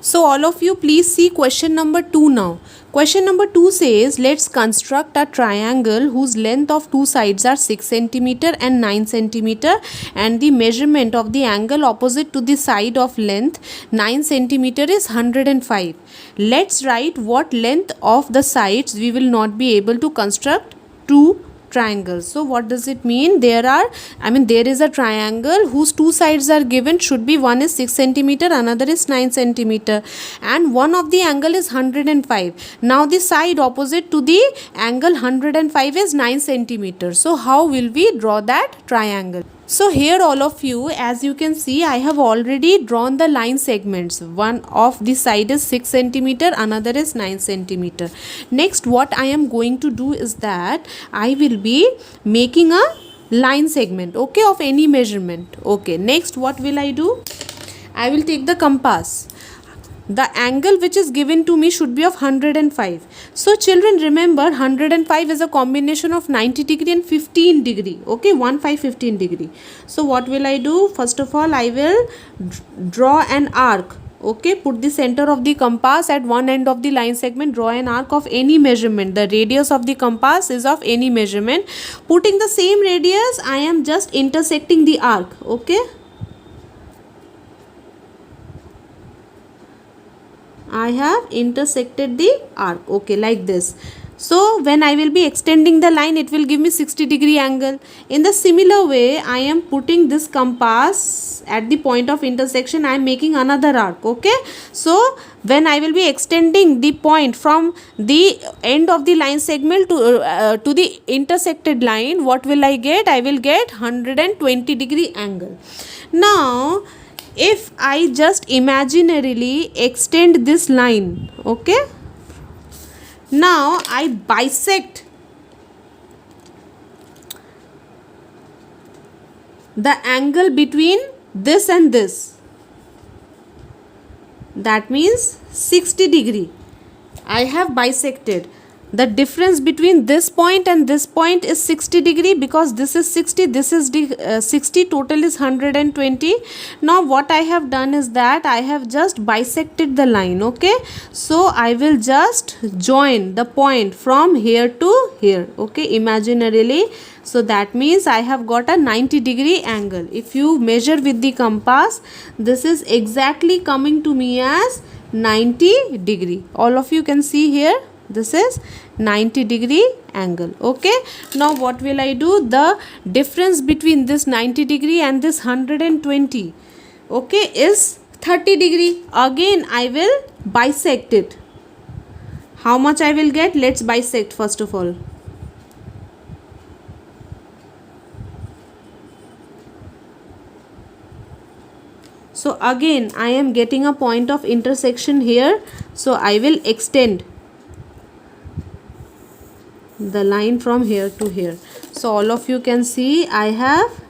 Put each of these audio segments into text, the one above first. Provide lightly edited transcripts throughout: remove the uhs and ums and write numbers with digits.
So all of you please see question number 2 now. Question number 2 says, let's construct a triangle whose length of two sides are 6 centimeter and 9 centimeter, and the measurement of the angle opposite to the side of length 9 centimeter is 105. Let's write what length of the sides we will not be able to construct two triangles. So what does it mean? There is a triangle whose two sides are given, should be one is 6 centimeter, another is 9 centimeter, and one of the angle is 105. Now the side opposite to the angle 105 is 9 centimeter. So how will we draw that triangle? So here all of you, as you can see, I have already drawn the line segments. One of the side is 6 centimeter, another is 9 centimeter. Next what I am going to do is that I will be making a line segment, okay, of any measurement. Okay, next what will I do? I will take the compass. The angle which is given to me should be of 105. So children, remember 105 is a combination of 90 degree and 15 degree. Okay, 15 degree. So what will I do? First of all, I will draw an arc. Okay, put the center of the compass at one end of the line segment, draw an arc of any measurement. The radius of the compass is of any measurement. Putting the same radius, I am just intersecting the arc. Okay, I have intersected the arc, okay, like this. So when I will be extending the line, it will give me 60 degree angle. In the similar way, I am putting this compass at the point of intersection, I am making another arc, okay. So when I will be extending the point from the end of the line segment to the intersected line, what will I get? I will get 120 degree angle. Now if I just imaginarily extend this line, okay, now I bisect the angle between this and this, that means 60 degree. I have bisected. The difference between this point and this point is 60 degree, because this is 60, this is 60, total is 120. Now what I have done is that I have just bisected the line, okay. So I will just join the point from here to here, okay, imaginarily. So that means I have got a 90 degree angle. If you measure with the compass, this is exactly coming to me as 90 degree. All of you can see here, this is 90 degree angle, okay. Now what will I do? The difference between this 90 degree and this 120, okay, is 30 degree. Again I will bisect it. How much I will get? Let's bisect first of all. So again I am getting a point of intersection here, so I will extend the line from here to here. So all of you can see I have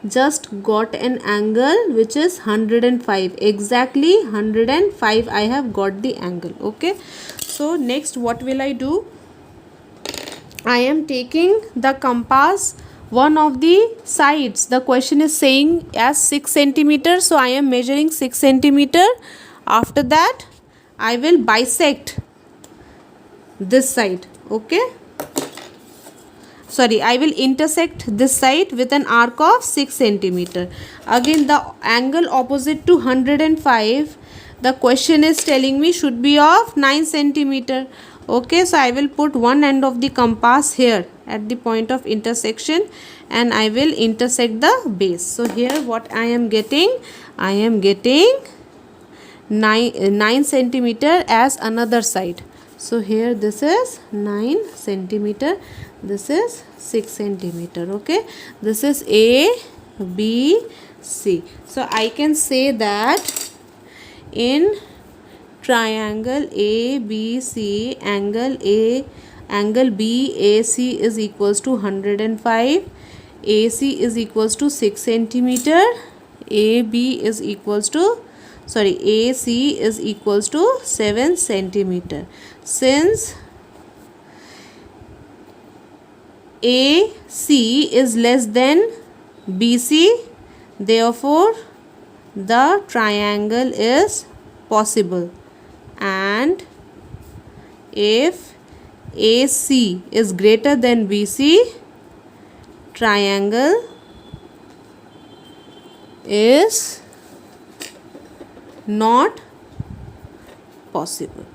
just got an angle which is 105, exactly 105 I have got the angle, okay. So next what will I do? I am taking the compass, one of the sides, the question is saying as 6 centimeter, so I am measuring 6 centimeter. After that I will bisect this side, okay, sorry, I will intersect this side with an arc of 6 centimeter. Again the angle opposite to 105, the question is telling me should be of 9 centimeter, okay. So I will put one end of the compass here at the point of intersection and I will intersect the base. So here what I am getting? I am getting 9 centimeter as another side. So here this is 9 centimeter, this is 6 centimeter, okay. This is A, B, C. So I can say that in triangle ABC, angle BAC is equals to 105, AC is equals to 6 centimeter, AB is equals to AC is equals to 7 centimeter. Since AC is less than BC, therefore the triangle is possible, and if AC is greater than BC, triangle is not possible.